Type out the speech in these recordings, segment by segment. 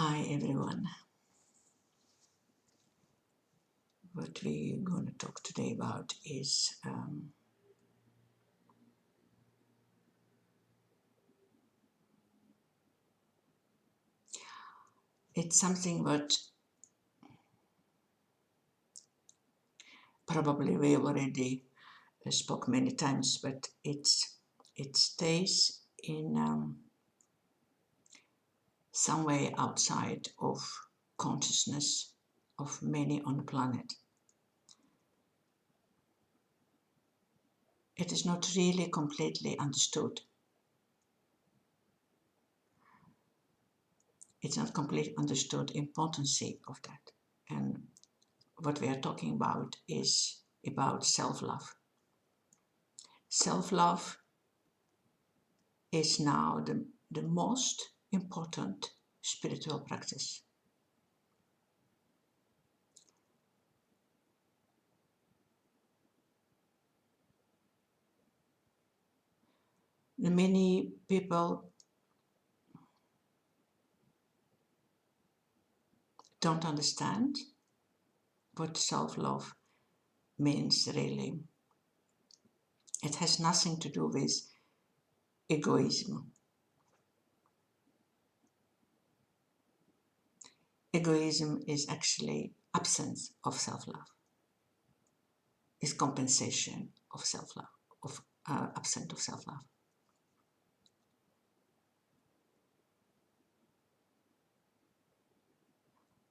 Hi everyone. What we're going to talk today about is it's something that probably we already spoke many times, but it stays in some way outside of consciousness of many on the planet. It is not really completely understood. It's not completely understood importance of that. And what we are talking about is about self-love. Self-love is now the most important spiritual practice. Many people don't understand what self-love means really. It has nothing to do with egoism. Egoism is actually absence of self-love. Is compensation of self-love, of absence of self-love.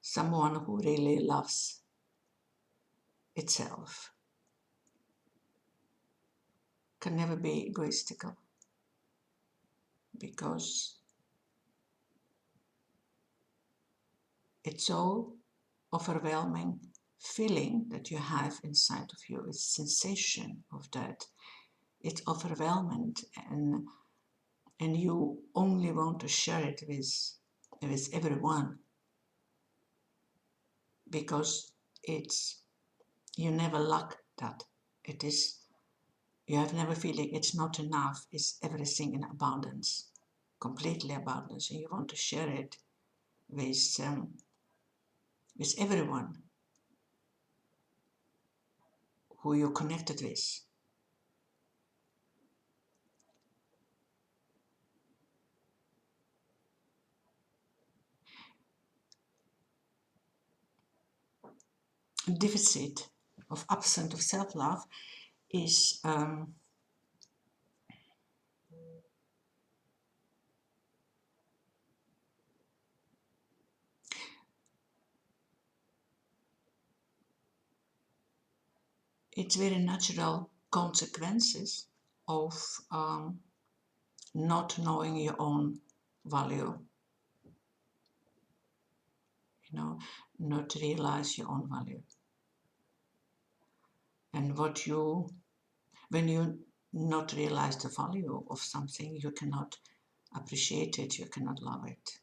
Someone who really loves itself can never be egoistical, because it's so overwhelming feeling that you have inside of you, a sensation of that. It's overwhelming, and you only want to share it with everyone, because you never lack that. It is, you have never feeling it's not enough, it's everything in abundance, completely abundance, and you want to share it with everyone who you're connected with. Deficit of absence of self-love is it's very natural consequences of not knowing your own value, not realize your own value. And when you not realize the value of something, you cannot appreciate it, you cannot love it.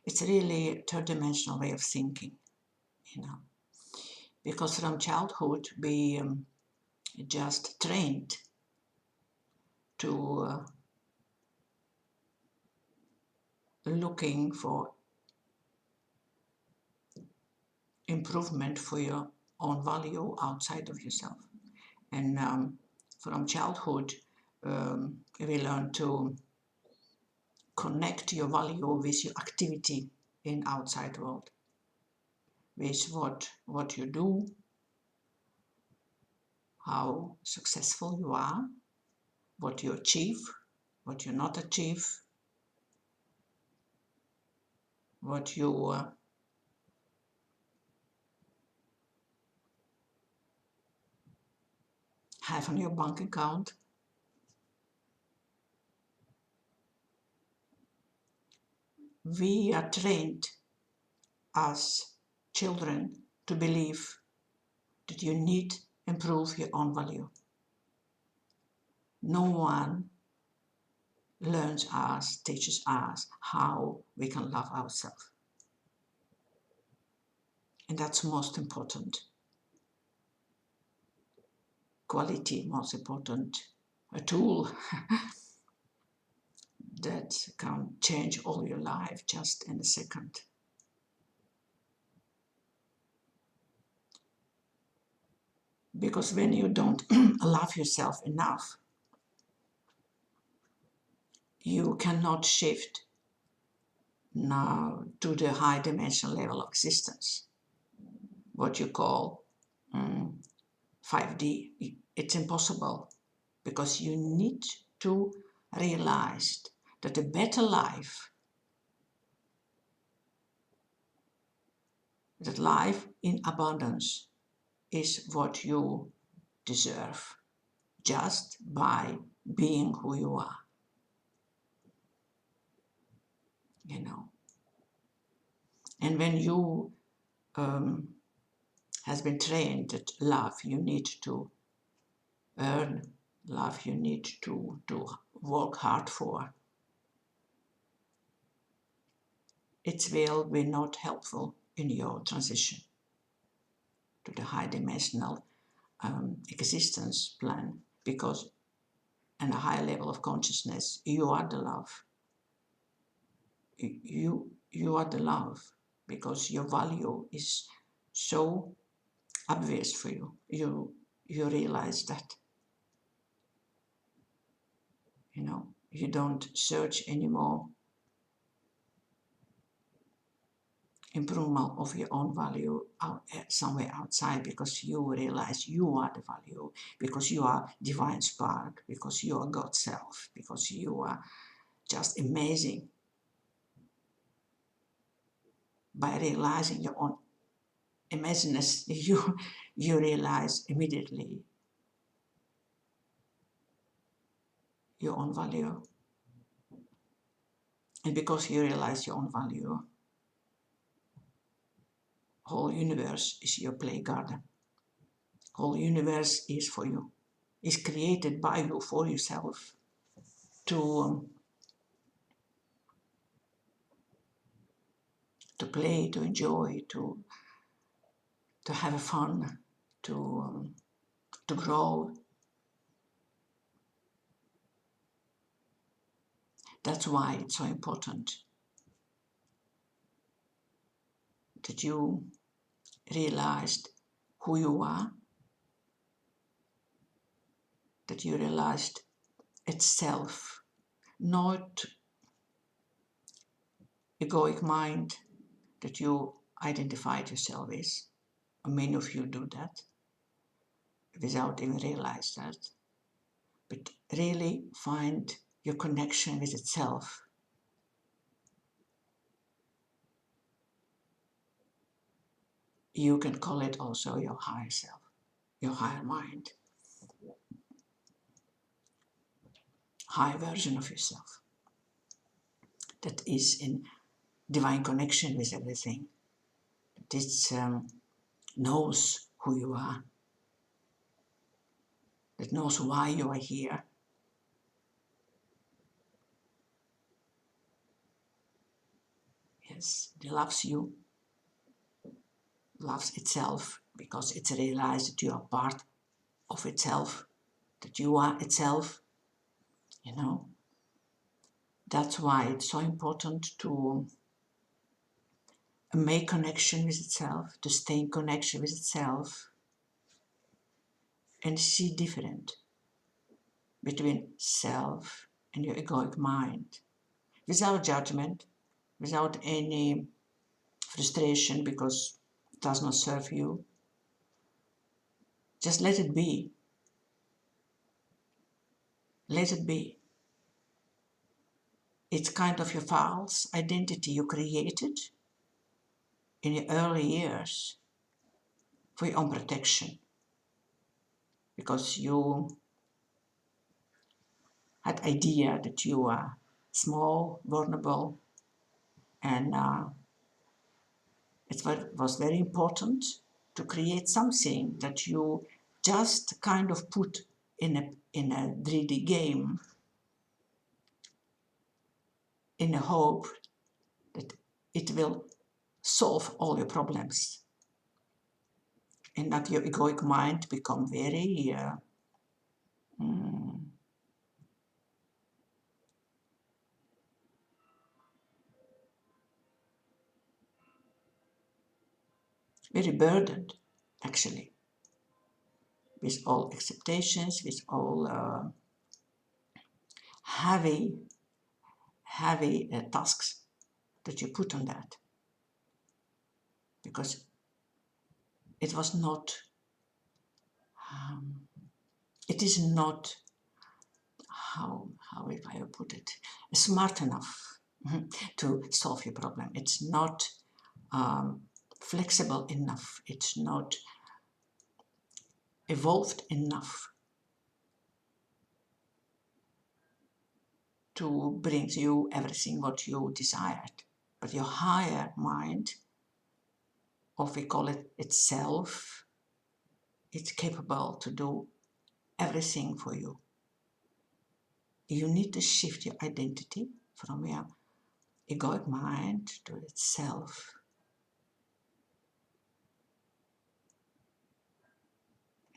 It's really a third-dimensional way of thinking, because from childhood we just trained to looking for improvement for your own value outside of yourself. And from childhood we learn to connect your value with your activity in outside world, with what you do, how successful you are, what you achieve, what you not achieve, what you have on your bank account. We are trained as children to believe that you need to improve your own value. No one learns us, teaches us how we can love ourselves. And that's most important. Quality, most important. A tool that can change all your life just in a second. Because when you don't love yourself enough, you cannot shift now to the high dimensional level of existence, what you call 5D. It's impossible, because you need to realize that a better life, that life in abundance, is what you deserve just by being who you are, you know. And when you has been trained that love you need to earn, love you need to work hard for, it will be not helpful in your transition to the high dimensional existence plan, because in a higher level of consciousness, you are the love. You are the love, because your value is so obvious for you. You realize that, you know, you don't search anymore improvement of your own value somewhere outside, because you realize you are the value, because you are divine spark, because you are God self, because you are just amazing. By realizing your own amazingness, you realize immediately your own value. And because you realize your own value, whole universe is your play garden. Whole universe is for you, is created by you for yourself to play, to enjoy, to have fun, to grow. That's why it's so important that you realized who you are, that you realized itself, not egoic mind that you identified yourself with. Many of you do that without even realize that. But really find your connection with itself. You can call it also your higher self, your higher mind, higher version of yourself that is in divine connection with everything, that knows who you are, that knows why you are here. Yes, it loves you, loves itself, because it's realized that you are part of itself, that you are itself, you know. That's why it's so important to make connection with itself, to stay in connection with itself, and see different between self and your egoic mind, without judgment, without any frustration because it does not serve you. Just let it be. Let it be. It's kind of your false identity you created in your early years for your own protection, because you had idea that you are small, vulnerable, and it was very important to create something that you just kind of put in a 3D game in a hope that it will solve all your problems, and that your egoic mind become very very burdened, actually, with all expectations, with all heavy tasks that you put on that, because it was not, it is not, how if I put it, smart enough to solve your problem. It's not flexible enough. It's not evolved enough to bring you everything what you desired. But your higher mind, or we call it itself, it's capable to do everything for you. You need to shift your identity from your egoic mind to itself.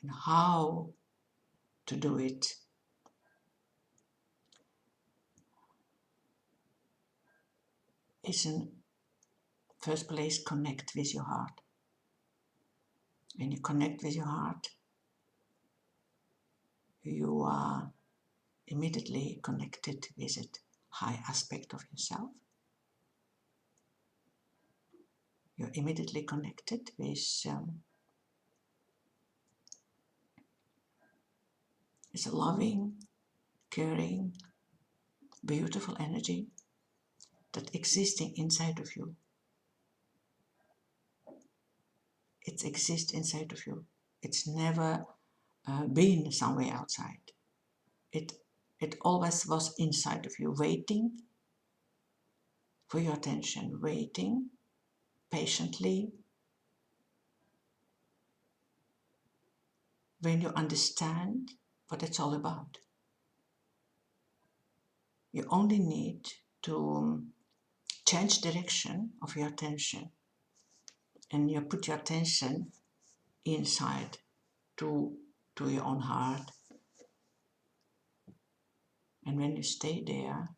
And how to do it? Is in first place, connect with your heart. When you connect with your heart, you are immediately connected with a high aspect of yourself. You're immediately connected with a loving, caring, beautiful energy that existing inside of you. It exists inside of you. It's never been somewhere outside. It always was inside of you, waiting for your attention, waiting patiently. When you understand what it's all about, you only need to change direction of your attention, and you put your attention inside to your own heart. And when you stay there,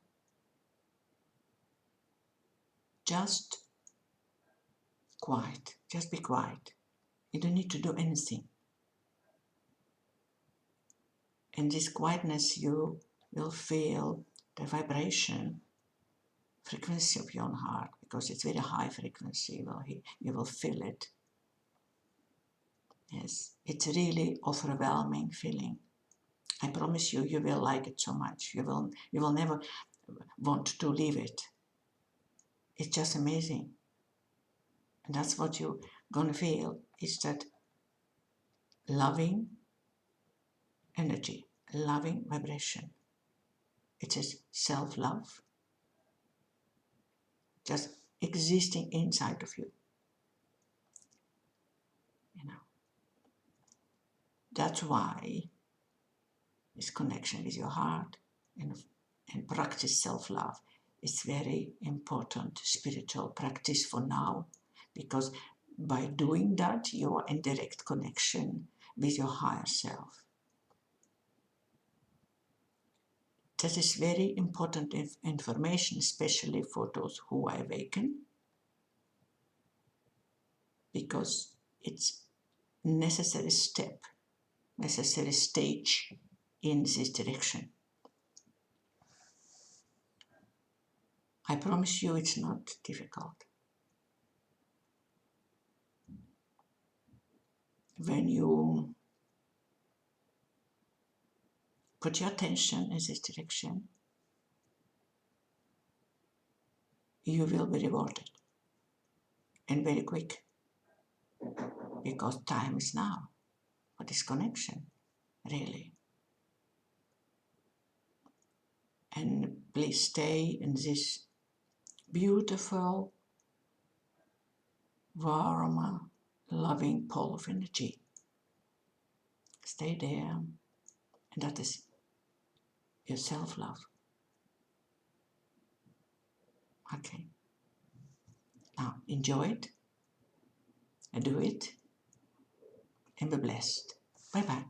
just quiet, just be quiet. You don't need to do anything. In this quietness, you will feel the vibration, frequency of your own heart, because it's very high frequency. You will feel it. Yes, it's really overwhelming feeling. I promise you, you will like it so much. You will never want to leave it. It's just amazing. And that's what you're gonna feel, is that loving energy, loving vibration. It is self-love, just existing inside of you. You know. That's why this connection with your heart and practice self-love is very important spiritual practice for now, because by doing that you are in direct connection with your higher self. That is very important information, especially for those who are awakened, because it's necessary step, necessary stage in this direction. I promise you it's not difficult. When you put your attention in this direction, you will be rewarded, and very quick, because time is now for this connection, really. And please stay in this beautiful, warm, loving pole of energy. Stay there, and that is your self-love. Okay. Now enjoy it, and do it, and be blessed. Bye-bye.